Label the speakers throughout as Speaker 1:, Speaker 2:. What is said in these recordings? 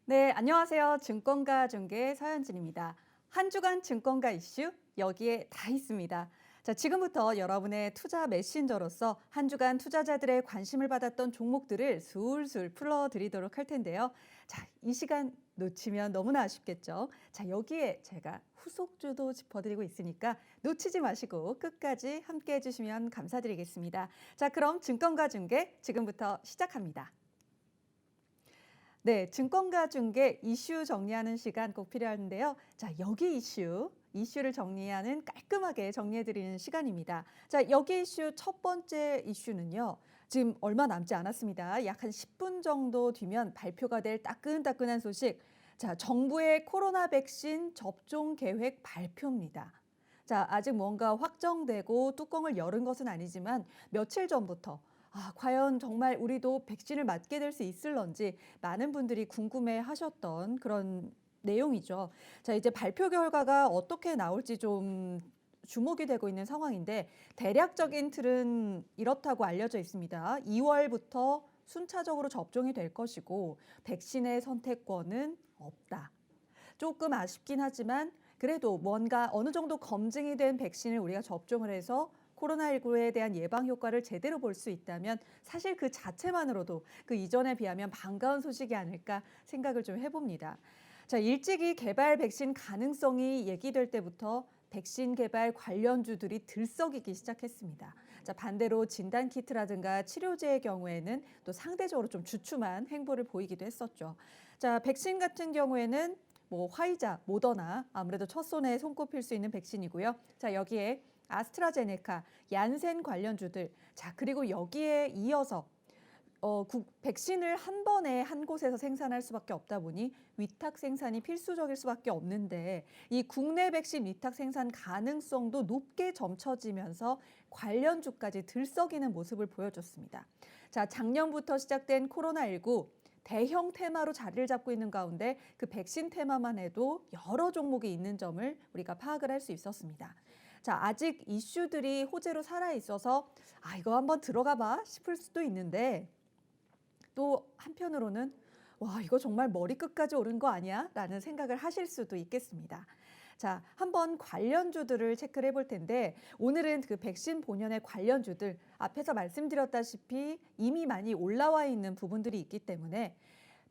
Speaker 1: 네, 안녕하세요. 증권가 중개 서현진입니다. 한 주간 증권가 이슈 여기에 다 있습니다. 자, 지금부터 여러분의 투자 메신저로서 한 주간 투자자들의 관심을 받았던 종목들을 술술 풀어드리도록 할 텐데요. 자, 이 시간 놓치면 너무나 아쉽겠죠. 자, 여기에 제가 후속주도 짚어드리고 있으니까 놓치지 마시고 끝까지 함께 해주시면 감사드리겠습니다. 자, 그럼 증권가 중개 지금부터 시작합니다. 네, 증권가 중개 이슈 정리하는 시간 꼭 필요한데요. 자, 여기 이슈를 정리하는 깔끔하게 정리해드리는 시간입니다. 자, 여기 이슈 첫 번째 이슈는요. 지금 얼마 남지 않았습니다. 약 한 10분 정도 뒤면 발표가 될 따끈따끈한 소식. 자, 정부의 코로나 백신 접종 계획 발표입니다. 자, 아직 뭔가 확정되고 뚜껑을 열은 것은 아니지만 며칠 전부터 과연 정말 우리도 백신을 맞게 될 수 있을런지 많은 분들이 궁금해 하셨던 그런 내용이죠. 자, 이제 발표 결과가 어떻게 나올지 좀 주목이 되고 있는 상황인데 대략적인 틀은 이렇다고 알려져 있습니다. 2월부터 순차적으로 접종이 될 것이고 백신의 선택권은 없다. 조금 아쉽긴 하지만 그래도 뭔가 어느 정도 검증이 된 백신을 우리가 접종을 해서 코로나19에 대한 예방 효과를 제대로 볼 수 있다면 사실 그 자체만으로도 그 이전에 비하면 반가운 소식이 아닐까 생각을 좀 해봅니다. 자, 일찍이 개발 백신 가능성이 얘기될 때부터 백신 개발 관련주들이 들썩이기 시작했습니다. 자, 반대로 진단키트라든가 치료제의 경우에는 또 상대적으로 좀 주춤한 행보를 보이기도 했었죠. 자, 백신 같은 경우에는 뭐 화이자, 모더나 아무래도 첫 손에 손꼽힐 수 있는 백신이고요. 자, 여기에 아스트라제네카, 얀센 관련주들. 자, 그리고 여기에 이어서 백신을 한 번에 한 곳에서 생산할 수밖에 없다 보니 위탁 생산이 필수적일 수밖에 없는데 이 국내 백신 위탁 생산 가능성도 높게 점쳐지면서 관련주까지 들썩이는 모습을 보여줬습니다. 자, 작년부터 시작된 코로나19 대형 테마로 자리를 잡고 있는 가운데 그 백신 테마만 해도 여러 종목이 있는 점을 우리가 파악을 할 수 있었습니다. 자, 아직 이슈들이 호재로 살아 있어서 이거 한번 들어가 봐 싶을 수도 있는데 또 한편으로는 와, 이거 정말 머리끝까지 오른 거 아니야? 라는 생각을 하실 수도 있겠습니다. 자, 한번 관련주들을 체크를 해볼 텐데 오늘은 그 백신 본연의 관련주들 앞에서 말씀드렸다시피 이미 많이 올라와 있는 부분들이 있기 때문에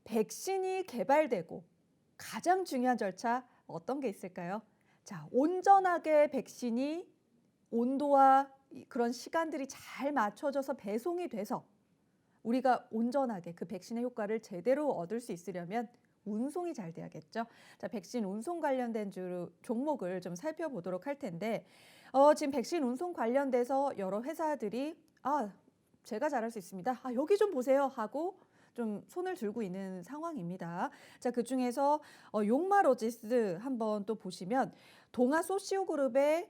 Speaker 1: 백신이 개발되고 가장 중요한 절차 어떤 게 있을까요? 자, 온전하게 백신이 온도와 그런 시간들이 잘 맞춰져서 배송이 돼서 우리가 온전하게 그 백신의 효과를 제대로 얻을 수 있으려면 운송이 잘 돼야겠죠. 자, 백신 운송 관련된 종목을 좀 살펴보도록 할 텐데 지금 백신 운송 관련돼서 여러 회사들이 제가 잘할 수 있습니다. 여기 좀 보세요 하고 좀 손을 들고 있는 상황입니다. 자, 그중에서 용마로지스 한번 또 보시면 동아소시오그룹의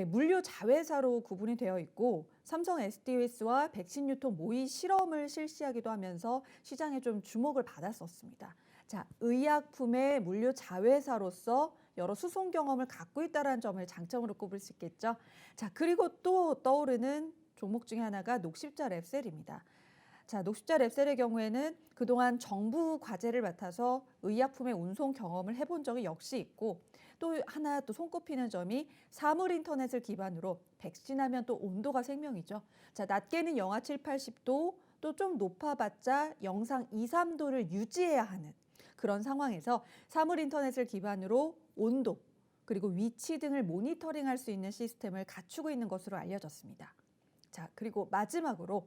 Speaker 1: 물류 자회사로 구분이 되어 있고 삼성 SDS와 백신 유통 모의 실험을 실시하기도 하면서 시장에 좀 주목을 받았었습니다. 자, 의약품의 물류 자회사로서 여러 수송 경험을 갖고 있다는 점을 장점으로 꼽을 수 있겠죠. 자, 그리고 또 떠오르는 종목 중에 하나가 녹십자 랩셀입니다. 자, 녹십자 랩셀의 경우에는 그동안 정부 과제를 맡아서 의약품의 운송 경험을 해본 적이 역시 있고 또 하나 또 손꼽히는 점이 사물 인터넷을 기반으로 백신하면 또 온도가 생명이죠. 자, 낮게는 영하 7, 80도 또 좀 높아봤자 영상 2, 3도를 유지해야 하는 그런 상황에서 사물 인터넷을 기반으로 온도 그리고 위치 등을 모니터링할 수 있는 시스템을 갖추고 있는 것으로 알려졌습니다. 자, 그리고 마지막으로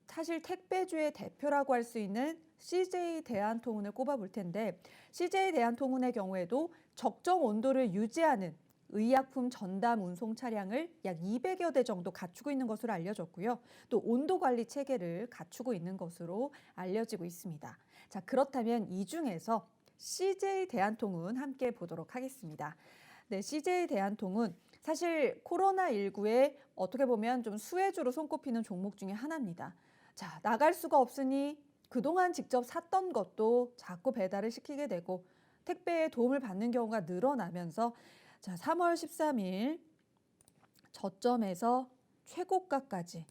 Speaker 1: 사실 택배주의 대표라고 할 수 있는 CJ 대한통운을 꼽아볼 텐데 CJ 대한통운의 경우에도 적정 온도를 유지하는 의약품 전담 운송 차량을 약 200여 대 정도 갖추고 있는 것으로 알려졌고요. 또 온도 관리 체계를 갖추고 있는 것으로 알려지고 있습니다. 자, 그렇다면 이 중에서 CJ 대한통운 함께 보도록 하겠습니다. 네, CJ 대한통운 사실 코로나19에 어떻게 보면 좀 수혜주로 손꼽히는 종목 중에 하나입니다. 자, 나갈 수가 없으니 그동안 직접 샀던 것도 자꾸 배달을 시키게 되고 택배에 도움을 받는 경우가 늘어나면서 자, 3월 13일 저점에서 최고가까지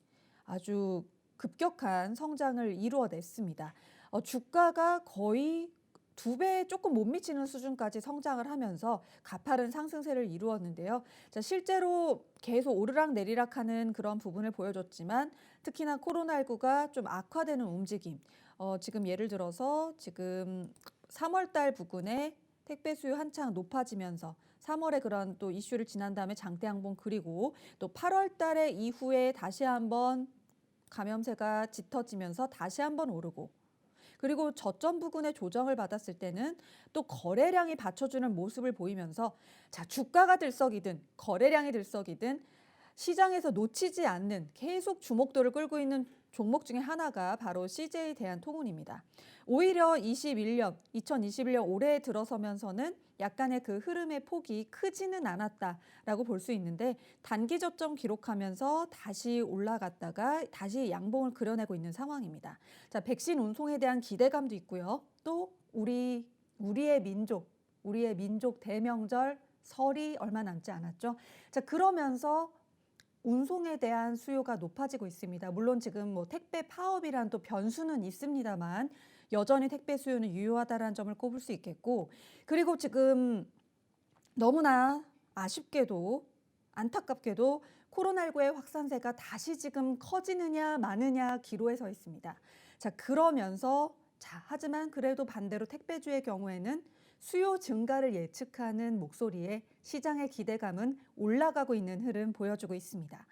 Speaker 1: 아주 급격한 성장을 이루어냈습니다. 주가가 거의 2배 조금 못 미치는 수준까지 성장을 하면서 가파른 상승세를 이루었는데요. 자, 실제로 계속 오르락내리락하는 그런 부분을 보여줬지만 특히나 코로나19가 좀 악화되는 움직임. 지금 예를 들어서 지금 3월 달 부근에 택배 수요 한창 높아지면서 3월에 그런 또 이슈를 지난 다음에 장대 양봉 그리고 또 8월 달에 이후에 다시 한번 감염세가 짙어지면서 다시 한번 오르고 그리고 저점 부근에 조정을 받았을 때는 또 거래량이 받쳐주는 모습을 보이면서 자, 주가가 들썩이든 거래량이 들썩이든 시장에서 놓치지 않는 계속 주목도를 끌고 있는 종목 중에 하나가 바로 CJ 대한통운입니다. 오히려 2021년 올해에 들어서면서는 약간의 그 흐름의 폭이 크지는 않았다라고 볼 수 있는데 단기 저점 기록하면서 다시 올라갔다가 다시 양봉을 그려내고 있는 상황입니다. 자, 백신 운송에 대한 기대감도 있고요. 또 우리의 민족 대명절 설이 얼마 남지 않았죠. 자, 그러면서 운송에 대한 수요가 높아지고 있습니다. 물론 지금 뭐 택배 파업이란 또 변수는 있습니다만 여전히 택배 수요는 유효하다라는 점을 꼽을 수 있겠고 그리고 지금 너무나 아쉽게도 안타깝게도 코로나19의 확산세가 다시 지금 커지느냐 마느냐 기로에 서 있습니다. 자, 그러면서 하지만 그래도 반대로 택배주의 경우에는 수요 증가를 예측하는 목소리에 시장의 기대감은 올라가고 있는 흐름 보여주고 있습니다.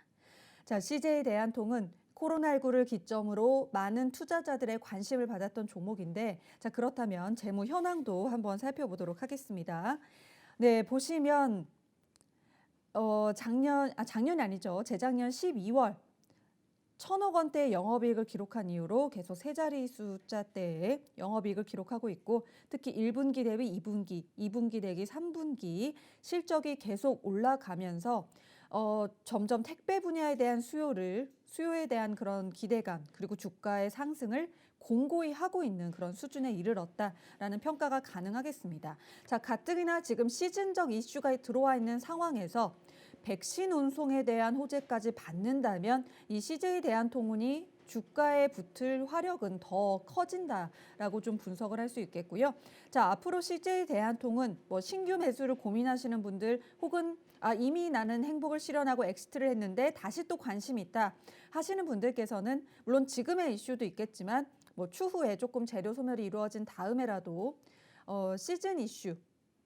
Speaker 1: 자, CJ 대한통은 코로나19를 기점으로 많은 투자자들의 관심을 받았던 종목인데 자, 그렇다면 재무 현황도 한번 살펴보도록 하겠습니다. 네, 보시면 작년이 아니죠. 재작년 12월 1,000억 원대의 영업이익을 기록한 이후로 계속 세 자리 숫자대의 영업이익을 기록하고 있고 특히 1분기 대비 2분기, 2분기 대비 3분기 실적이 계속 올라가면서 점점 택배 분야에 대한 수요에 대한 그런 기대감 그리고 주가의 상승을 공고히 하고 있는 그런 수준에 이르렀다라는 평가가 가능하겠습니다. 자, 가뜩이나 지금 시즌적 이슈가 들어와 있는 상황에서 백신 운송에 대한 호재까지 받는다면 이 CJ 대한통운이 주가에 붙을 화력은 더 커진다라고 좀 분석을 할 수 있겠고요. 자, 앞으로 CJ 대한통운 뭐 신규 매수를 고민하시는 분들 혹은 이미 나는 행복을 실현하고 엑시트를 했는데 다시 또 관심이 있다 하시는 분들께서는 물론 지금의 이슈도 있겠지만 뭐 추후에 조금 재료 소멸이 이루어진 다음에라도 시즌 이슈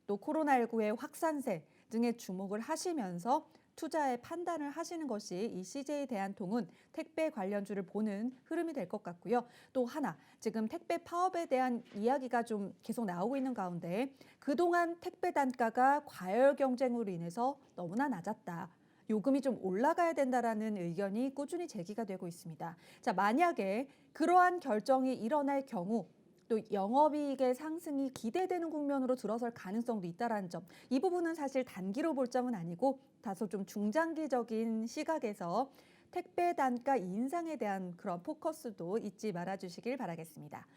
Speaker 1: 또 코로나19의 확산세 등에 주목을 하시면서 투자의 판단을 하시는 것이 이 CJ 대한통운 택배 관련주를 보는 흐름이 될 것 같고요. 또 하나, 지금 택배 파업에 대한 이야기가 좀 계속 나오고 있는 가운데 그동안 택배 단가가 과열 경쟁으로 인해서 너무나 낮았다. 요금이 좀 올라가야 된다라는 의견이 꾸준히 제기가 되고 있습니다. 자, 만약에 그러한 결정이 일어날 경우 또 영업이익의 상승이 기대되는 국면으로 들어설 가능성도 있다라는 점. 이 부분은 사실 단기로 볼 점은 아니고 다소 좀 중장기적인 시각에서 택배 단가 인상에 대한 그런 포커스도 잊지 말아주시길 바라겠습니다.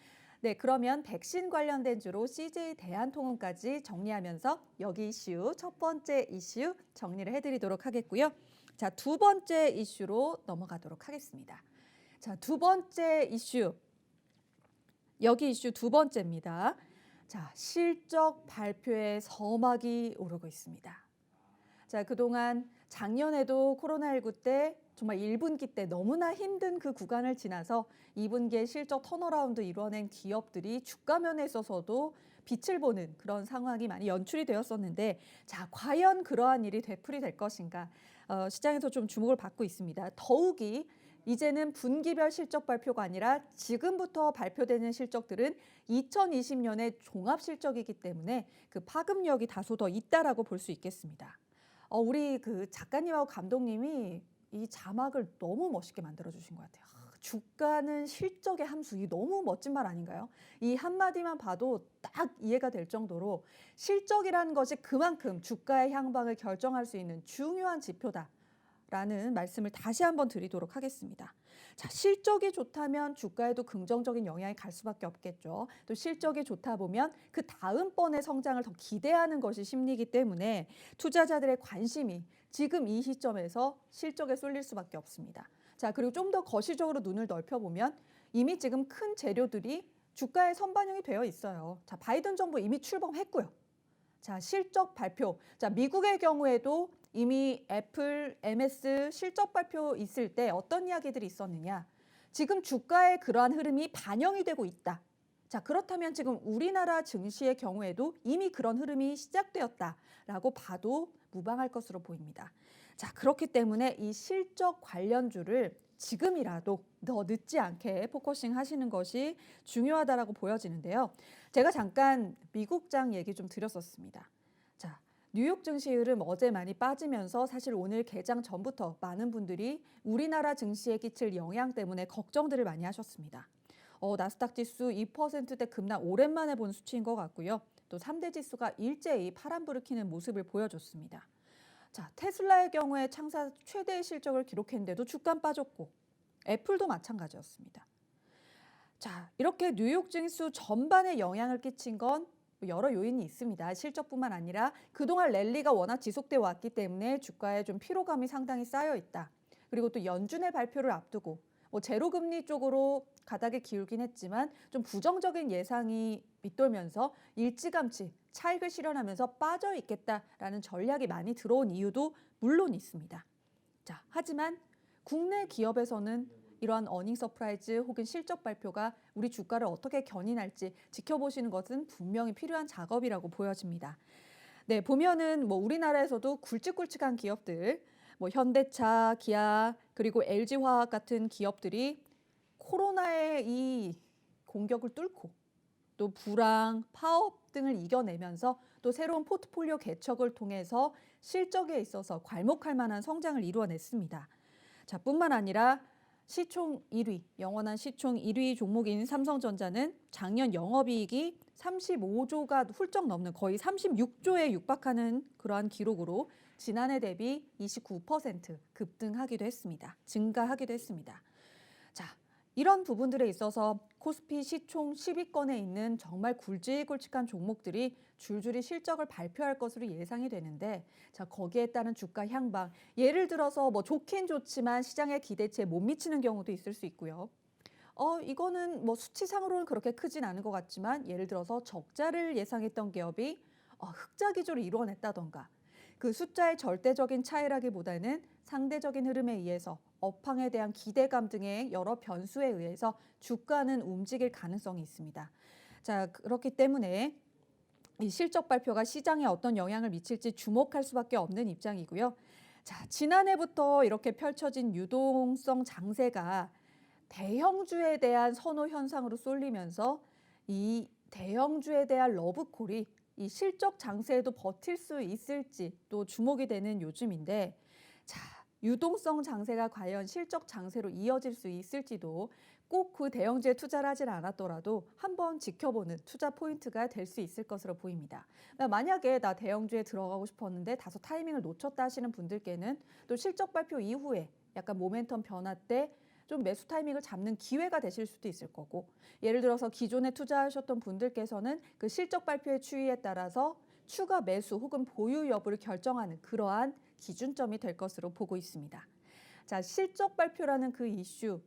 Speaker 1: 네, 그러면 백신 관련된 주로 CJ 대한통운까지 정리하면서 여기 이슈 첫 번째 이슈 정리를 해드리도록 하겠고요. 자, 두 번째 이슈로 넘어가도록 하겠습니다. 자, 두 번째 이슈. 여기 이슈 두 번째입니다. 자, 실적 발표에 서막이 오르고 있습니다. 자, 그동안 작년에도 코로나19 때 정말 1분기 때 너무나 힘든 그 구간을 지나서 2분기에 실적 턴어라운드 이뤄낸 기업들이 주가면에 있어서도 빛을 보는 그런 상황이 많이 연출이 되었었는데 자, 과연 그러한 일이 되풀이 될 것인가 시장에서 좀 주목을 받고 있습니다. 더욱이 이제는 분기별 실적 발표가 아니라 지금부터 발표되는 실적들은 2020년의 종합 실적이기 때문에 그 파급력이 다소 더 있다라고 볼 수 있겠습니다. 우리 그 작가님하고 감독님이 이 자막을 너무 멋있게 만들어 주신 것 같아요. 주가는 실적의 함수, 이 너무 멋진 말 아닌가요? 이 한마디만 봐도 딱 이해가 될 정도로 실적이라는 것이 그만큼 주가의 향방을 결정할 수 있는 중요한 지표다. 라는 말씀을 다시 한번 드리도록 하겠습니다. 자, 실적이 좋다면 주가에도 긍정적인 영향이 갈 수밖에 없겠죠. 또 실적이 좋다 보면 그 다음번의 성장을 더 기대하는 것이 심리이기 때문에 투자자들의 관심이 지금 이 시점에서 실적에 쏠릴 수밖에 없습니다. 자, 그리고 좀 더 거시적으로 눈을 넓혀보면 이미 지금 큰 재료들이 주가에 선반영이 되어 있어요. 자, 바이든 정부 이미 출범했고요. 자, 실적 발표. 자, 미국의 경우에도 이미 애플, MS 실적 발표 있을 때 어떤 이야기들이 있었느냐. 지금 주가에 그러한 흐름이 반영이 되고 있다. 자, 그렇다면 지금 우리나라 증시의 경우에도 이미 그런 흐름이 시작되었다라고 봐도 무방할 것으로 보입니다. 자, 그렇기 때문에 이 실적 관련주를 지금이라도 더 늦지 않게 포커싱 하시는 것이 중요하다라고 보여지는데요. 제가 잠깐 미국장 얘기 좀 드렸었습니다. 자, 뉴욕 증시 흐름 어제 많이 빠지면서 사실 오늘 개장 전부터 많은 분들이 우리나라 증시에 끼칠 영향 때문에 걱정들을 많이 하셨습니다. 나스닥 지수 2%대 급락 오랜만에 본 수치인 것 같고요. 또 3대 지수가 일제히 파란불을 켜는 모습을 보여줬습니다. 자, 테슬라의 경우에 창사 최대의 실적을 기록했는데도 주가 빠졌고 애플도 마찬가지였습니다. 자, 이렇게 뉴욕 증시 전반에 영향을 끼친 건 여러 요인이 있습니다. 실적뿐만 아니라 그동안 랠리가 워낙 지속돼 왔기 때문에 주가에 좀 피로감이 상당히 쌓여 있다. 그리고 또 연준의 발표를 앞두고 제로금리 쪽으로 가닥을 기울긴 했지만 좀 부정적인 예상이 밑돌면서 일찌감치 차익을 실현하면서 빠져 있겠다라는 전략이 많이 들어온 이유도 물론 있습니다. 자, 하지만 국내 기업에서는 이러한 어닝 서프라이즈 혹은 실적 발표가 우리 주가를 어떻게 견인할지 지켜보시는 것은 분명히 필요한 작업이라고 보여집니다. 네, 보면은 우리나라에서도 굵직굵직한 기업들, 현대차, 기아, 그리고 LG화학 같은 기업들이 코로나의 이 공격을 뚫고 또 불황, 파업 등을 이겨내면서 또 새로운 포트폴리오 개척을 통해서 실적에 있어서 괄목할 만한 성장을 이루어냈습니다. 자, 뿐만 아니라 시총 1위, 영원한 시총 1위 종목인 삼성전자는 작년 영업이익이 35조가 훌쩍 넘는 거의 36조에 육박하는 그러한 기록으로 지난해 대비 29% 급등하기도 했습니다. 증가하기도 했습니다. 자, 이런 부분들에 있어서 코스피 시총 10위권에 있는 정말 굵직굵직한 종목들이 줄줄이 실적을 발표할 것으로 예상이 되는데, 자, 거기에 따른 주가 향방, 예를 들어서 좋긴 좋지만 시장의 기대치에 못 미치는 경우도 있을 수 있고요. 이거는 수치상으로는 그렇게 크진 않은 것 같지만 예를 들어서 적자를 예상했던 기업이 흑자 기조를 이루어냈다던가, 그 숫자의 절대적인 차이라기보다는 상대적인 흐름에 의해서 업황에 대한 기대감 등의 여러 변수에 의해서 주가는 움직일 가능성이 있습니다. 자, 그렇기 때문에 이 실적 발표가 시장에 어떤 영향을 미칠지 주목할 수밖에 없는 입장이고요. 자, 지난해부터 이렇게 펼쳐진 유동성 장세가 대형주에 대한 선호 현상으로 쏠리면서 이 대형주에 대한 러브콜이 이 실적 장세에도 버틸 수 있을지 또 주목이 되는 요즘인데, 자, 유동성 장세가 과연 실적 장세로 이어질 수 있을지도 꼭 그 대형주에 투자를 하진 않았더라도 한번 지켜보는 투자 포인트가 될 수 있을 것으로 보입니다. 만약에 나 대형주에 들어가고 싶었는데 다소 타이밍을 놓쳤다 하시는 분들께는 또 실적 발표 이후에 약간 모멘텀 변화 때 좀 매수 타이밍을 잡는 기회가 되실 수도 있을 거고, 예를 들어서 기존에 투자하셨던 분들께서는 그 실적 발표의 추이에 따라서 추가 매수 혹은 보유 여부를 결정하는 그러한 기준점이 될 것으로 보고 있습니다. 자, 실적 발표라는 그 이슈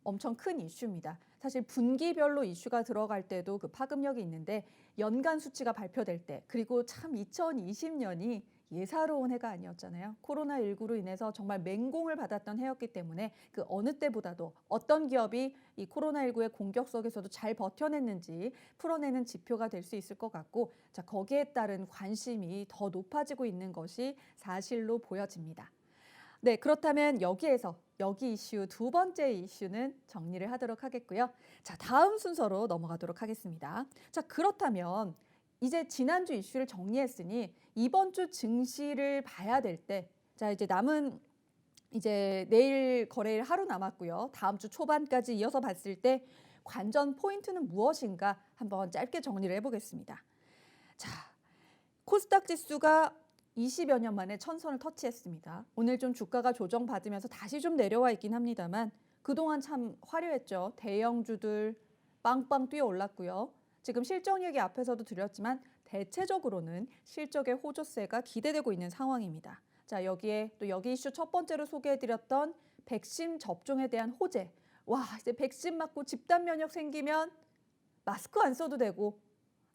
Speaker 1: 엄청 큰 이슈입니다. 사실 분기별로 이슈가 들어갈 때도 그 파급력이 있는데 연간 수치가 발표될 때, 그리고 참 2020년이 예사로운 해가 아니었잖아요. 코로나19로 인해서 정말 맹공을 받았던 해였기 때문에 그 어느 때보다도 어떤 기업이 이 코로나19의 공격 속에서도 잘 버텨냈는지 풀어내는 지표가 될 수 있을 것 같고, 자, 거기에 따른 관심이 더 높아지고 있는 것이 사실로 보여집니다. 네, 그렇다면 여기에서 여기 이슈 두 번째 이슈는 정리를 하도록 하겠고요. 자, 다음 순서로 넘어가도록 하겠습니다. 자, 그렇다면 이제 지난주 이슈를 정리했으니 이번 주 증시를 봐야 될 때, 자, 이제 남은 이제 내일 거래일 하루 남았고요. 다음 주 초반까지 이어서 봤을 때 관전 포인트는 무엇인가 한번 짧게 정리를 해보겠습니다. 자, 코스닥 지수가 20여 년 만에 1000선을 터치했습니다. 오늘 좀 주가가 조정받으면서 다시 좀 내려와 있긴 합니다만 그동안 참 화려했죠. 대형주들 빵빵 뛰어 올랐고요. 지금 실적 얘기 앞에서도 드렸지만 대체적으로는 실적의 호조세가 기대되고 있는 상황입니다. 자, 여기에 또 여기 이슈 첫 번째로 소개해드렸던 백신 접종에 대한 호재. 와, 이제 백신 맞고 집단 면역 생기면 마스크 안 써도 되고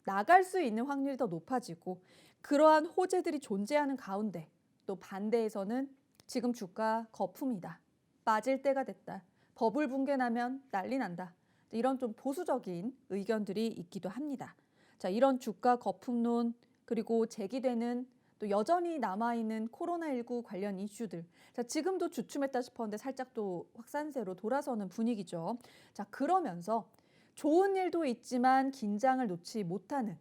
Speaker 1: 나갈 수 있는 확률이 더 높아지고 그러한 호재들이 존재하는 가운데 또 반대에서는 지금 주가 거품이다. 빠질 때가 됐다. 버블 붕괴 나면 난리 난다. 이런 좀 보수적인 의견들이 있기도 합니다. 자, 이런 주가 거품론 그리고 제기되는 또 여전히 남아있는 코로나19 관련 이슈들. 자, 지금도 주춤했다 싶었는데 살짝 또 확산세로 돌아서는 분위기죠. 자, 그러면서 좋은 일도 있지만 긴장을 놓지 못하는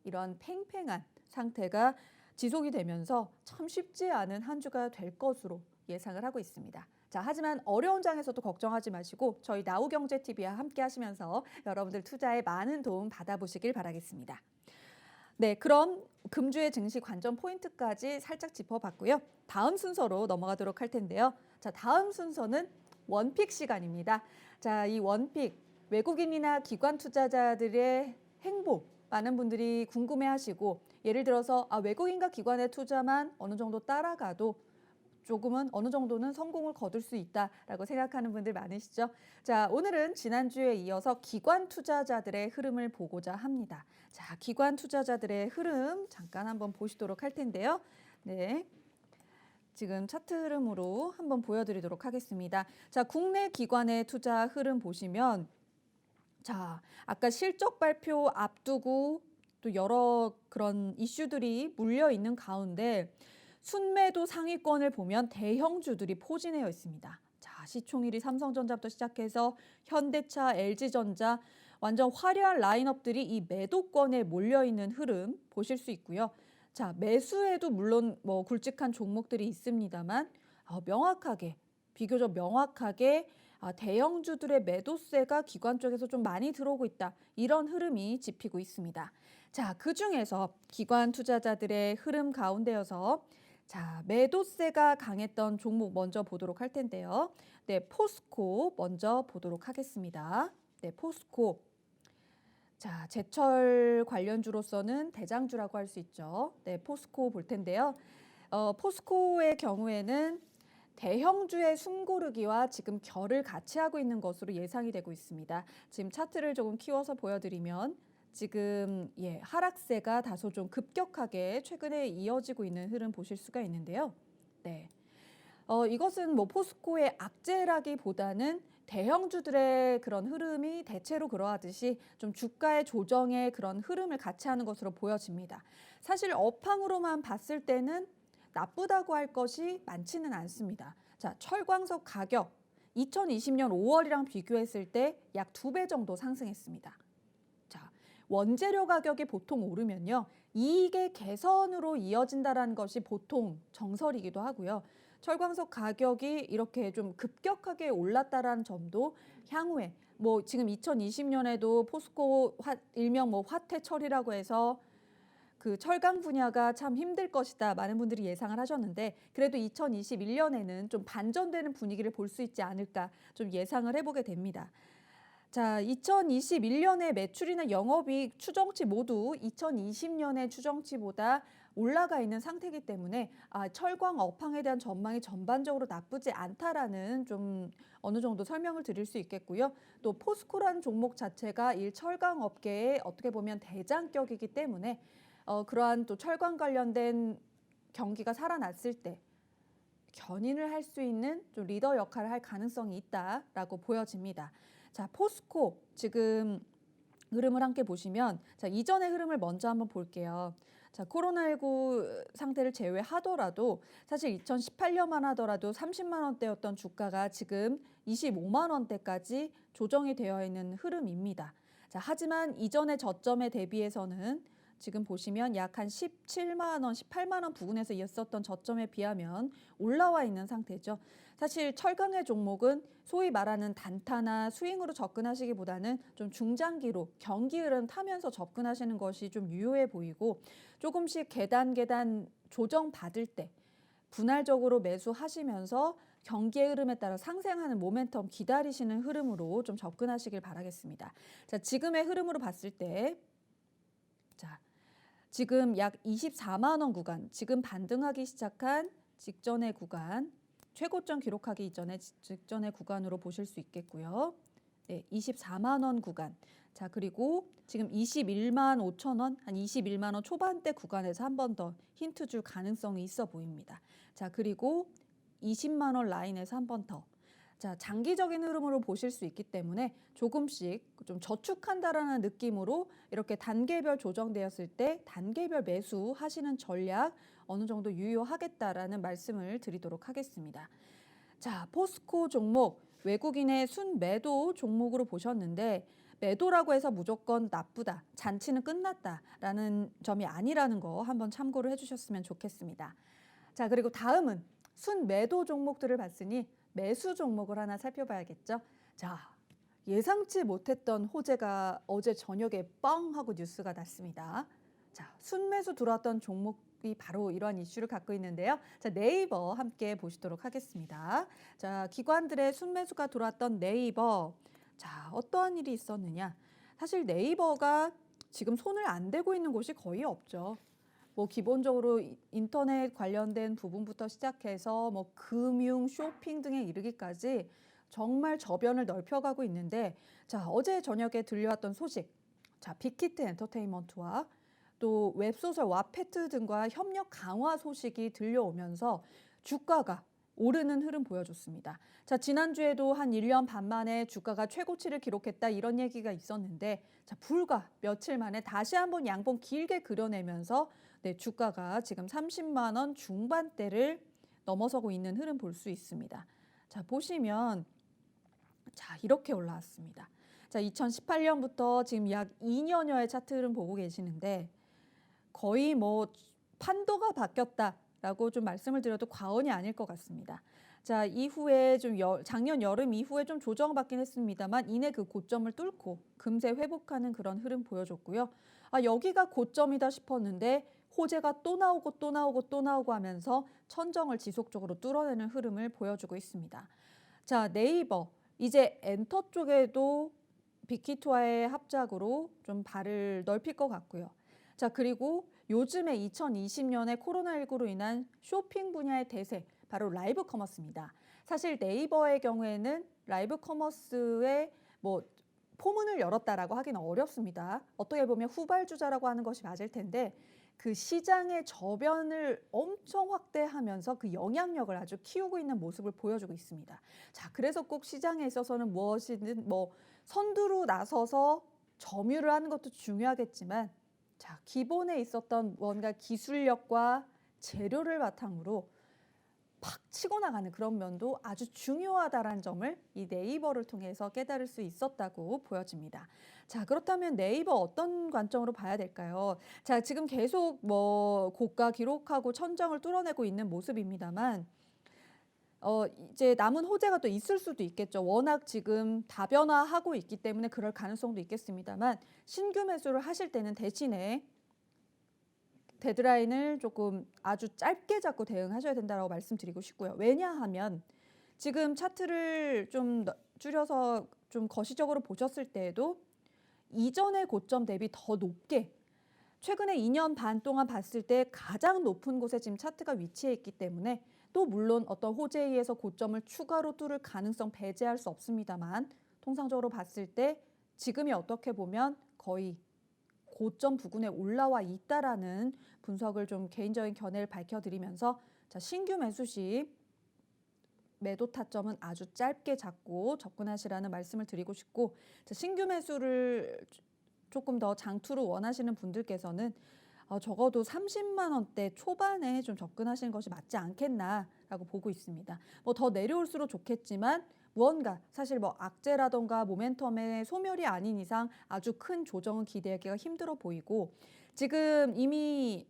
Speaker 1: 이런 팽팽한 상태가 지속이 되면서 참 쉽지 않은 한 주가 될 것으로 예상을 하고 있습니다. 자, 하지만 어려운 장에서도 걱정하지 마시고 저희 나우경제TV와 함께 하시면서 여러분들 투자에 많은 도움 받아보시길 바라겠습니다. 네, 그럼 금주의 증시 관전 포인트까지 살짝 짚어봤고요. 다음 순서로 넘어가도록 할 텐데요. 자, 다음 순서는 원픽 시간입니다. 자, 이 원픽 외국인이나 기관 투자자들의 행보 많은 분들이 궁금해하시고 예를 들어서 외국인과 기관의 투자만 어느 정도 따라가도 조금은 어느 정도는 성공을 거둘 수 있다라고 생각하는 분들 많으시죠? 자, 오늘은 지난주에 이어서 기관 투자자들의 흐름을 보고자 합니다. 자, 기관 투자자들의 흐름 잠깐 한번 보시도록 할 텐데요. 네. 지금 차트 흐름으로 한번 보여드리도록 하겠습니다. 자, 국내 기관의 투자 흐름 보시면 자, 아까 실적 발표 앞두고 또 여러 그런 이슈들이 물려 있는 가운데 순매도 상위권을 보면 대형주들이 포진되어 있습니다. 자, 시총일이 삼성전자부터 시작해서 현대차, LG전자 완전 화려한 라인업들이 이 매도권에 몰려 있는 흐름 보실 수 있고요. 자, 매수에도 물론 뭐 굵직한 종목들이 있습니다만 명확하게 비교적 명확하게 대형주들의 매도세가 기관 쪽에서 좀 많이 들어오고 있다. 이런 흐름이 짚히고 있습니다. 자, 그중에서 기관 투자자들의 흐름 가운데여서 자, 매도세가 강했던 종목 먼저 보도록 할 텐데요. 네, 포스코 먼저 보도록 하겠습니다. 네, 포스코. 자, 제철 관련주로서는 대장주라고 할 수 있죠. 네, 포스코 볼 텐데요. 포스코의 경우에는 대형주의 숨고르기와 지금 결을 같이 하고 있는 것으로 예상이 되고 있습니다. 지금 차트를 조금 키워서 보여드리면 지금 하락세가 다소 좀 급격하게 최근에 이어지고 있는 흐름 보실 수가 있는데요. 네, 이것은 뭐 포스코의 악재라기보다는 대형주들의 그런 흐름이 대체로 그러하듯이 좀 주가의 조정의 그런 흐름을 같이 하는 것으로 보여집니다. 사실 업황으로만 봤을 때는 나쁘다고 할 것이 많지는 않습니다. 자, 철광석 가격 2020년 5월이랑 비교했을 때 약 2배 정도 상승했습니다. 자, 원재료 가격이 보통 오르면요. 이익의 개선으로 이어진다는 것이 보통 정설이기도 하고요. 철광석 가격이 이렇게 좀 급격하게 올랐다라는 점도 향후에 뭐 지금 2020년에도 포스코 일명 뭐 화퇴철이라고 해서 그 철강 분야가 참 힘들 것이다. 많은 분들이 예상을 하셨는데 그래도 2021년에는 좀 반전되는 분위기를 볼 수 있지 않을까 좀 예상을 해보게 됩니다. 자, 2021년의 매출이나 영업이익 추정치 모두 2020년의 추정치보다 올라가 있는 상태이기 때문에 철광 업황에 대한 전망이 전반적으로 나쁘지 않다라는 좀 어느 정도 설명을 드릴 수 있겠고요. 또 포스코라는 종목 자체가 철강 업계의 어떻게 보면 대장격이기 때문에 그러한 또 철강 관련된 경기가 살아났을 때 견인을 할 수 있는 좀 리더 역할을 할 가능성이 있다라고 보여집니다. 자, 포스코 지금 흐름을 함께 보시면 자, 이전의 흐름을 먼저 한번 볼게요. 자, 코로나19 상태를 제외하더라도 사실 2018년만 하더라도 30만 원대였던 주가가 지금 25만 원대까지 조정이 되어 있는 흐름입니다. 자, 하지만 이전의 저점에 대비해서는 지금 보시면 약 한 17만 원, 18만 원 부근에서 이었었던 저점에 비하면 올라와 있는 상태죠. 사실 철강의 종목은 소위 말하는 단타나 스윙으로 접근하시기보다는 좀 중장기로 경기 흐름 타면서 접근하시는 것이 좀 유효해 보이고 조금씩 계단 조정 받을 때 분할적으로 매수하시면서 경기의 흐름에 따라 상승하는 모멘텀 기다리시는 흐름으로 좀 접근하시길 바라겠습니다. 자, 지금의 흐름으로 봤을 때 자, 지금 약 24만 원 구간, 지금 반등하기 시작한 직전의 구간, 최고점 기록하기 이전에 직전의 구간으로 보실 수 있겠고요. 네, 24만 원 구간. 자, 그리고 지금 21만 5천 원, 한 21만 원 초반대 구간에서 한 번 더 힌트 줄 가능성이 있어 보입니다. 자, 그리고 20만 원 라인에서 한 번 더. 자, 장기적인 흐름으로 보실 수 있기 때문에 조금씩 좀 저축한다라는 느낌으로 이렇게 단계별 조정되었을 때 단계별 매수하시는 전략 어느 정도 유효하겠다라는 말씀을 드리도록 하겠습니다. 자, 포스코 종목 외국인의 순매도 종목으로 보셨는데 매도라고 해서 무조건 나쁘다, 잔치는 끝났다라는 점이 아니라는 거 한번 참고를 해주셨으면 좋겠습니다. 자, 그리고 다음은 순매도 종목들을 봤으니 매수 종목을 하나 살펴봐야겠죠. 자, 예상치 못했던 호재가 어제 저녁에 뻥 하고 뉴스가 났습니다. 자, 순매수 들어왔던 종목이 바로 이러한 이슈를 갖고 있는데요. 자, 네이버 함께 보시도록 하겠습니다. 자, 기관들의 순매수가 들어왔던 네이버. 자, 어떠한 일이 있었느냐? 사실 네이버가 지금 손을 안 대고 있는 곳이 거의 없죠. 뭐 기본적으로 인터넷 관련된 부분부터 시작해서 뭐 금융, 쇼핑 등에 이르기까지 정말 저변을 넓혀가고 있는데, 자, 어제 저녁에 들려왔던 소식. 자, 빅히트 엔터테인먼트와 또 웹소설 와페트 등과 협력 강화 소식이 들려오면서 주가가 오르는 흐름 보여줬습니다. 자, 지난주에도 한 1년 반 만에 주가가 최고치를 기록했다 이런 얘기가 있었는데, 자, 불과 며칠 만에 다시 한번 양봉 길게 그려내면서 네, 주가가 지금 30만 원 중반대를 넘어서고 있는 흐름 볼 수 있습니다. 자, 보시면 자, 이렇게 올라왔습니다. 자, 2018년부터 지금 약 2년여의 차트 흐름 보고 계시는데 거의 뭐 판도가 바뀌었다라고 좀 말씀을 드려도 과언이 아닐 것 같습니다. 자, 이후에 좀 작년 여름 이후에 좀 조정받긴 했습니다만 이내 그 고점을 뚫고 금세 회복하는 그런 흐름 보여줬고요. 아, 여기가 고점이다 싶었는데 호재가 또 나오고 또 나오고 또 나오고 하면서 천정을 지속적으로 뚫어내는 흐름을 보여주고 있습니다. 자, 네이버 이제 엔터 쪽에도 빅히트와의 합작으로 좀 발을 넓힐 것 같고요. 자, 그리고 요즘에 2020년에 코로나19로 인한 쇼핑 분야의 대세, 바로 라이브 커머스입니다. 사실 네이버의 경우에는 라이브 커머스에 뭐 포문을 열었다라고 하기는 어렵습니다. 어떻게 보면 후발주자라고 하는 것이 맞을 텐데 그 시장의 저변을 엄청 확대하면서 그 영향력을 아주 키우고 있는 모습을 보여주고 있습니다. 자, 그래서 꼭 시장에 있어서는 무엇이든 뭐 선두로 나서서 점유를 하는 것도 중요하겠지만, 자, 기본에 있었던 뭔가 기술력과 재료를 바탕으로 팍 치고 나가는 그런 면도 아주 중요하다라는 점을 이 네이버를 통해서 깨달을 수 있었다고 보여집니다. 자, 그렇다면 네이버 어떤 관점으로 봐야 될까요? 자, 지금 계속 뭐 고가 기록하고 천정을 뚫어내고 있는 모습입니다만 이제 남은 호재가 또 있을 수도 있겠죠. 워낙 지금 다변화하고 있기 때문에 그럴 가능성도 있겠습니다만 신규 매수를 하실 때는 대신에 데드라인을 조금 아주 짧게 잡고 대응하셔야 된다고 말씀드리고 싶고요. 왜냐하면 지금 차트를 좀 줄여서 좀 거시적으로 보셨을 때에도 이전의 고점 대비 더 높게 최근에 2년 반 동안 봤을 때 가장 높은 곳에 지금 차트가 위치해 있기 때문에 또 물론 어떤 호재에 의해서 고점을 추가로 뚫을 가능성 배제할 수 없습니다만 통상적으로 봤을 때 지금이 어떻게 보면 거의 고점 부근에 올라와 있다라는 분석을 좀 개인적인 견해를 밝혀드리면서 자, 신규 매수 시 매도 타점은 아주 짧게 잡고 접근하시라는 말씀을 드리고 싶고, 자, 신규 매수를 조금 더 장투로 원하시는 분들께서는 적어도 30만 원대 초반에 좀 접근하시는 것이 맞지 않겠나라고 보고 있습니다. 뭐 더 내려올수록 좋겠지만 무언가 사실 뭐 악재라던가 모멘텀의 소멸이 아닌 이상 아주 큰 조정은 기대하기가 힘들어 보이고, 지금 이미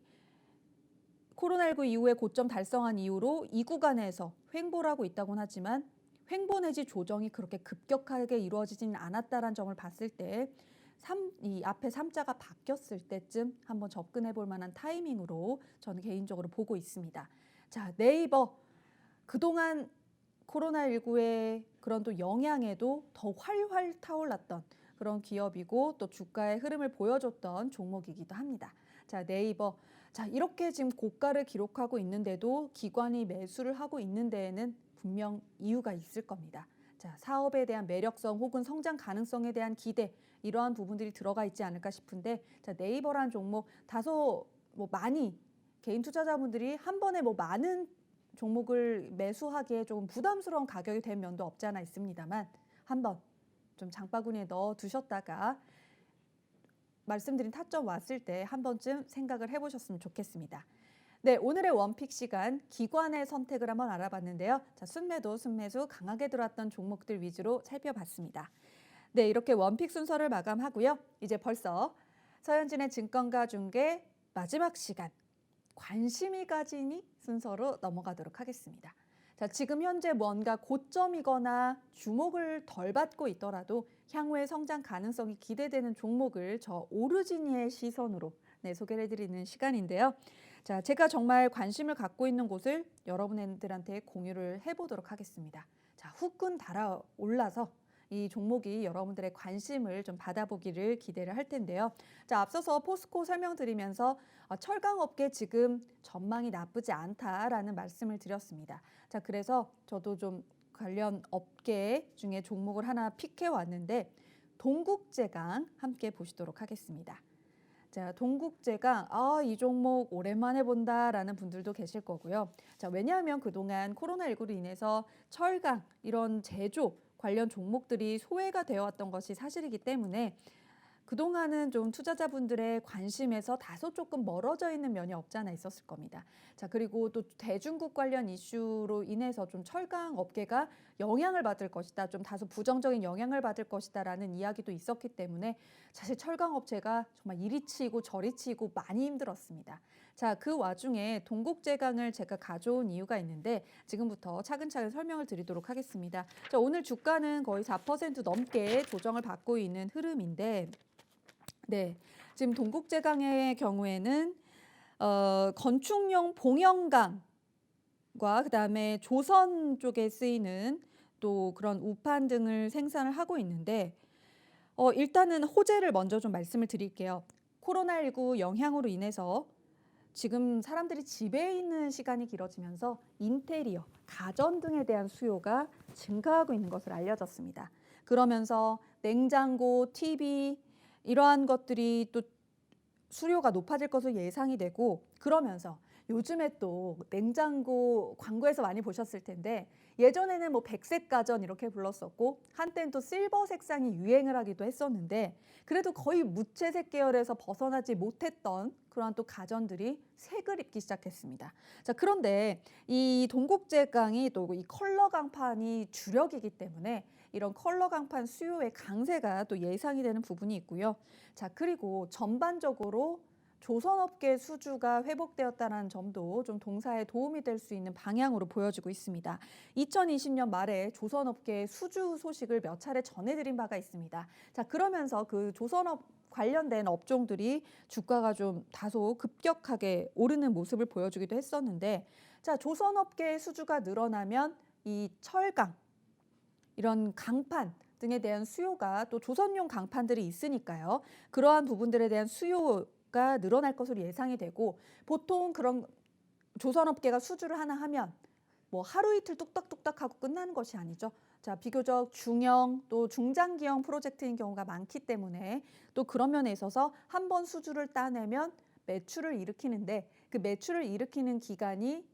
Speaker 1: 코로나19 이후에 고점 달성한 이후로 이 구간에서 횡보를 하고 있다고는 하지만 횡보 내지 조정이 그렇게 급격하게 이루어지지는 않았다는 점을 봤을 때 이 앞에 3자가 바뀌었을 때쯤 한번 접근해 볼 만한 타이밍으로 저는 개인적으로 보고 있습니다. 자, 네이버 그동안 코로나19의 그런 또 영향에도 더 활활 타올랐던 그런 기업이고 또 주가의 흐름을 보여줬던 종목이기도 합니다. 자, 네이버. 자, 이렇게 지금 고가를 기록하고 있는데도 기관이 매수를 하고 있는 데에는 분명 이유가 있을 겁니다. 자, 사업에 대한 매력성 혹은 성장 가능성에 대한 기대 이러한 부분들이 들어가 있지 않을까 싶은데 자, 네이버란 종목 다소 뭐 많이 개인 투자자분들이 한 번에 뭐 많은 종목을 매수하기에 조금 부담스러운 가격이 된 면도 없지 않아 있습니다만 한번 좀 장바구니에 넣어 두셨다가 말씀드린 타점 왔을 때 한 번쯤 생각을 해보셨으면 좋겠습니다. 네, 오늘의 원픽 시간 기관의 선택을 한번 알아봤는데요. 자, 순매도, 순매수 강하게 들어왔던 종목들 위주로 살펴봤습니다. 네, 이렇게 원픽 순서를 마감하고요. 이제 벌써 서현진의 증권가 중계 마지막 시간 관심이 가지니 순서로 넘어가도록 하겠습니다. 자, 지금 현재 뭔가 고점이거나 주목을 덜 받고 있더라도 향후의 성장 가능성이 기대되는 종목을 저 오르지니의 시선으로 소개를 해드리는 시간인데요. 자, 제가 정말 관심을 갖고 있는 곳을 여러분들한테 공유를 해보도록 하겠습니다. 자, 후끈 달아올라서 이 종목이 여러분들의 관심을 좀 받아보기를 기대를 할 텐데요. 자, 앞서서 포스코 설명드리면서 철강업계 지금 전망이 나쁘지 않다라는 말씀을 드렸습니다. 자, 그래서 저도 좀 관련 업계 중에 종목을 하나 픽해 왔는데 동국제강 함께 보시도록 하겠습니다. 자, 동국제강, 이 종목 오랜만에 본다라는 분들도 계실 거고요. 자, 왜냐하면 그동안 코로나19로 인해서 철강, 이런 제조 관련 종목들이 소외가 되어 왔던 것이 사실이기 때문에 그동안은 좀 투자자분들의 관심에서 다소 조금 멀어져 있는 면이 없지 않아 있었을 겁니다. 자, 그리고 또 대중국 관련 이슈로 인해서 좀 철강 업계가 영향을 받을 것이다, 좀 다소 부정적인 영향을 받을 것이다라는 이야기도 있었기 때문에 사실 철강 업체가 정말 이리 치고 저리 치고 많이 힘들었습니다. 자, 그 와중에 동국제강을 제가 가져온 이유가 있는데 지금부터 차근차근 설명을 드리도록 하겠습니다. 자, 오늘 주가는 거의 4% 넘게 조정을 받고 있는 흐름인데 네, 지금 동국제강의 경우에는 건축용 봉영강과 그다음에 조선 쪽에 쓰이는 또 그런 우판 등을 생산을 하고 있는데 일단은 호재를 먼저 좀 말씀을 드릴게요. 코로나19 영향으로 인해서 지금 사람들이 집에 있는 시간이 길어지면서 인테리어, 가전 등에 대한 수요가 증가하고 있는 것으로 알려졌습니다. 그러면서 냉장고, TV 이러한 것들이 또 수요가 높아질 것으로 예상이 되고 그러면서 요즘에 또 냉장고 광고에서 많이 보셨을 텐데 예전에는 뭐 백색 가전 이렇게 불렀었고 한때는 또 실버 색상이 유행을 하기도 했었는데 그래도 거의 무채색 계열에서 벗어나지 못했던 그러한 또 가전들이 색을 입기 시작했습니다. 자, 그런데 이 동국제강이 또 이 컬러 강판이 주력이기 때문에 이런 컬러 강판 수요의 강세가 또 예상이 되는 부분이 있고요. 자, 그리고 전반적으로 조선업계 수주가 회복되었다는 점도 좀 동사에 도움이 될 수 있는 방향으로 보여지고 있습니다. 2020년 말에 조선업계 수주 소식을 몇 차례 전해드린 바가 있습니다. 자, 그러면서 그 조선업 관련된 업종들이 주가가 좀 다소 급격하게 오르는 모습을 보여주기도 했었는데 자, 조선업계의 수주가 늘어나면 이 철강, 이런 강판 등에 대한 수요가 또 조선용 강판들이 있으니까요. 그러한 부분들에 대한 수요가 늘어날 것으로 예상이 되고 보통 그런 조선업계가 수주를 하나 하면 뭐 하루 이틀 뚝딱뚝딱 하고 끝나는 것이 아니죠. 자, 비교적 중형 또 중장기형 프로젝트인 경우가 많기 때문에 또 그런 면에 있어서 한 번 수주를 따내면 매출을 일으키는데 그 매출을 일으키는 기간이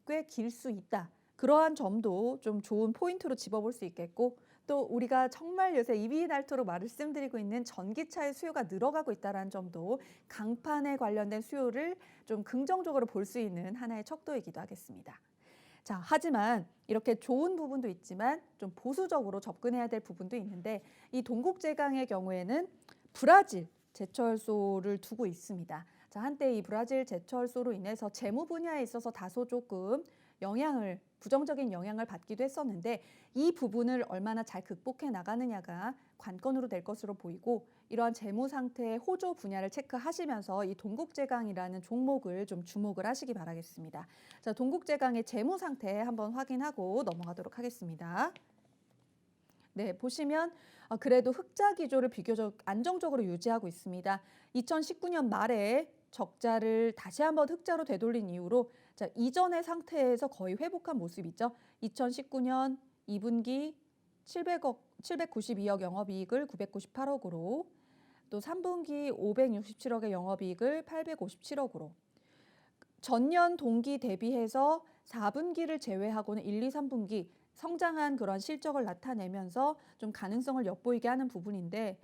Speaker 1: 꽤 길 수 있다. 그러한 점도 좀 좋은 포인트로 집어볼 수 있겠고 또 우리가 정말 요새 이비인알토로 말씀드리고 있는 전기차의 수요가 늘어가고 있다는 점도 강판에 관련된 수요를 좀 긍정적으로 볼 수 있는 하나의 척도이기도 하겠습니다. 자, 하지만 이렇게 좋은 부분도 있지만 좀 보수적으로 접근해야 될 부분도 있는데 이 동국제강의 경우에는 브라질 제철소를 두고 있습니다. 자, 한때 이 브라질 제철소로 인해서 재무 분야에 있어서 다소 조금 부정적인 영향을 받기도 했었는데 이 부분을 얼마나 잘 극복해 나가느냐가 관건으로 될 것으로 보이고 이러한 재무 상태의 호조 분야를 체크하시면서 이 동국제강이라는 종목을 좀 주목을 하시기 바라겠습니다. 자, 동국제강의 재무 상태 한번 확인하고 넘어가도록 하겠습니다. 네, 보시면 그래도 흑자 기조를 비교적 안정적으로 유지하고 있습니다. 2019년 말에 적자를 다시 한번 흑자로 되돌린 이후로 자, 이전의 상태에서 거의 회복한 모습이죠. 2019년 2분기 792억 영업이익을 998억으로, 또 3분기 567억의 영업이익을 857억으로, 전년 동기 대비해서 4분기를 제외하고는 1, 2, 3분기 성장한 그런 실적을 나타내면서 좀 가능성을 엿보이게 하는 부분인데,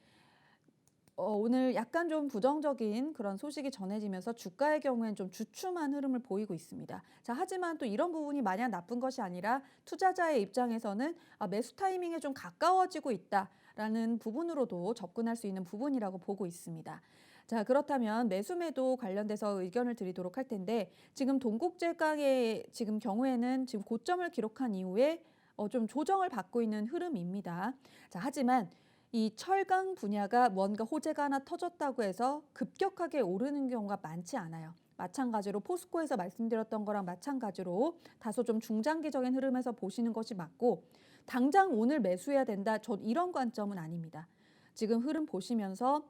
Speaker 1: 오늘 약간 좀 부정적인 그런 소식이 전해지면서 주가의 경우에는 좀 주춤한 흐름을 보이고 있습니다. 자, 하지만 또 이런 부분이 마냥 나쁜 것이 아니라 투자자의 입장에서는 매수 타이밍에 좀 가까워지고 있다라는 부분으로도 접근할 수 있는 부분이라고 보고 있습니다. 자, 그렇다면 매수매도 관련돼서 의견을 드리도록 할 텐데, 지금 동국제강의 지금 경우에는 지금 고점을 기록한 이후에 좀 조정을 받고 있는 흐름입니다. 자, 하지만 이 철강 분야가 뭔가 호재가 하나 터졌다고 해서 급격하게 오르는 경우가 많지 않아요. 마찬가지로 포스코에서 말씀드렸던 거랑 마찬가지로 다소 좀 중장기적인 흐름에서 보시는 것이 맞고, 당장 오늘 매수해야 된다, 전 이런 관점은 아닙니다. 지금 흐름 보시면서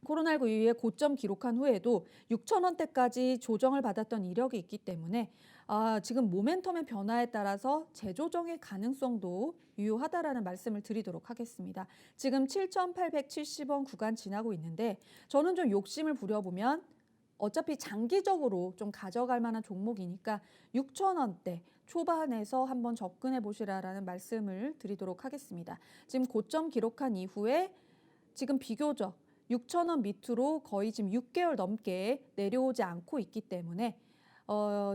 Speaker 1: 코로나19 이후에 고점 기록한 후에도 6,000원대까지 조정을 받았던 이력이 있기 때문에 지금 모멘텀의 변화에 따라서 재조정의 가능성도 유효하다라는 말씀을 드리도록 하겠습니다. 지금 7,870원 구간 지나고 있는데, 저는 좀 욕심을 부려보면 어차피 장기적으로 좀 가져갈 만한 종목이니까 6,000원대 초반에서 한번 접근해 보시라라는 말씀을 드리도록 하겠습니다. 지금 고점 기록한 이후에 지금 비교적 6,000원 밑으로 거의 지금 6개월 넘게 내려오지 않고 있기 때문에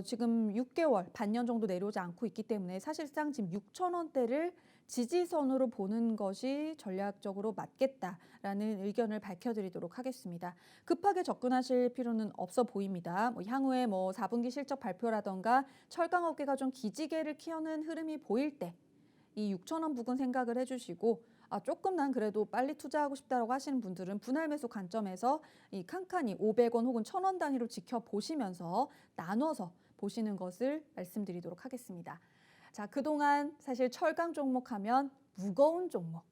Speaker 1: 지금 6개월, 반년 정도 내려오지 않고 있기 때문에 사실상 지금 6,000원대를 지지선으로 보는 것이 전략적으로 맞겠다라는 의견을 밝혀드리도록 하겠습니다. 급하게 접근하실 필요는 없어 보입니다. 향후에 4분기 실적 발표라던가 철강업계가 좀 기지개를 키우는 흐름이 보일 때 이 6,000원 부근 생각을 해주시고, 조금 난 그래도 빨리 투자하고 싶다라고 하시는 분들은 분할 매수 관점에서 이 칸칸이 500원 혹은 1,000원 단위로 지켜보시면서 나눠서 보시는 것을 말씀드리도록 하겠습니다. 자, 그동안 사실 철강 종목 하면 무거운 종목,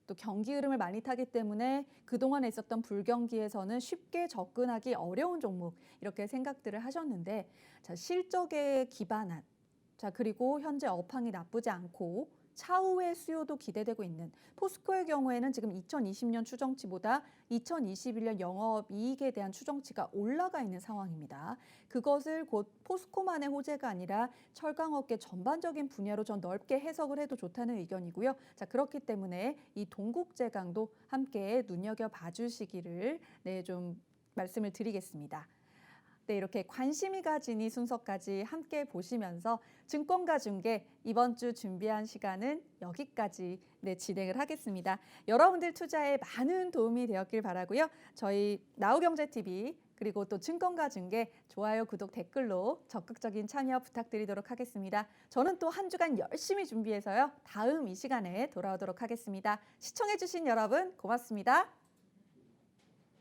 Speaker 1: 또 경기 흐름을 많이 타기 때문에 그동안에 있었던 불경기에서는 쉽게 접근하기 어려운 종목, 이렇게 생각들을 하셨는데, 자, 실적에 기반한, 자, 그리고 현재 업황이 나쁘지 않고 차후의 수요도 기대되고 있는 포스코의 경우에는 지금 2020년 추정치보다 2021년 영업이익에 대한 추정치가 올라가 있는 상황입니다. 그것을 곧 포스코만의 호재가 아니라 철강업계 전반적인 분야로 좀 넓게 해석을 해도 좋다는 의견이고요. 자, 그렇기 때문에 이 동국제강도 함께 눈여겨봐 주시기를 좀 말씀을 드리겠습니다. 네, 이렇게 관심이 가진 이 순서까지 함께 보시면서 증권가 중계 이번 주 준비한 시간은 여기까지 진행을 하겠습니다. 여러분들 투자에 많은 도움이 되었길 바라고요. 저희 나우경제TV 그리고 또 증권가 중계 좋아요, 구독, 댓글로 적극적인 참여 부탁드리도록 하겠습니다. 저는 또 한 주간 열심히 준비해서요. 다음 이 시간에 돌아오도록 하겠습니다. 시청해주신 여러분 고맙습니다.